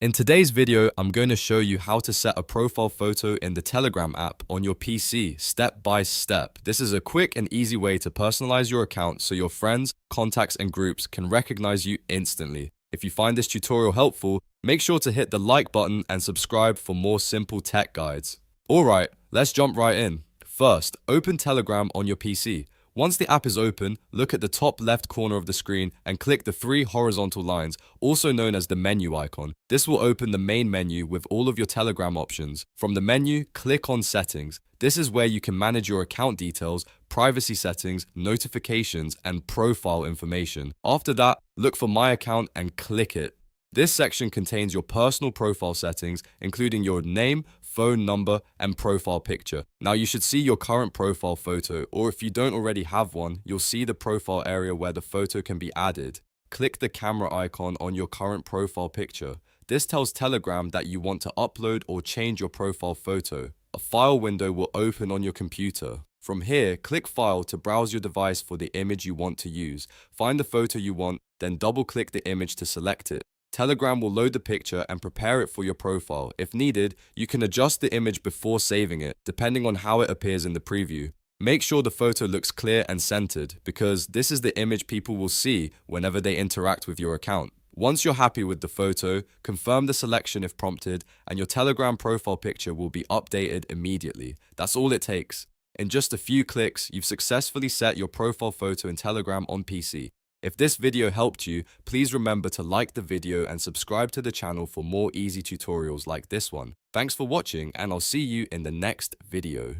In today's video, I'm going to show you how to set a profile photo in the Telegram app on your PC step by step. This is a quick and easy way to personalize your account so your friends, contacts, and groups can recognize you instantly. If you find this tutorial helpful, make sure to hit the like button and subscribe for more simple tech guides. Alright, let's jump right in. First, open Telegram on your PC. Once the app is open, look at the top left corner of the screen and click the three horizontal lines, also known as the menu icon. This will open the main menu with all of your Telegram options. From the menu, click on Settings. This is where you can manage your account details, privacy settings, notifications, and profile information. After that, look for My Account and click it. This section contains your personal profile settings, including your name, phone number, and profile picture. Now you should see your current profile photo, or if you don't already have one, you'll see the profile area where the photo can be added. Click the camera icon on your current profile picture. This tells Telegram that you want to upload or change your profile photo. A file window will open on your computer. From here, click File to browse your device for the image you want to use. Find the photo you want, then double-click the image to select it. Telegram will load the picture and prepare it for your profile. If needed, you can adjust the image before saving it, depending on how it appears in the preview. Make sure the photo looks clear and centered, because this is the image people will see whenever they interact with your account. Once you're happy with the photo, confirm the selection if prompted, and your Telegram profile picture will be updated immediately. That's all it takes. In just a few clicks, you've successfully set your profile photo in Telegram on PC. If this video helped you, please remember to like the video and subscribe to the channel for more easy tutorials like this one. Thanks for watching, and I'll see you in the next video.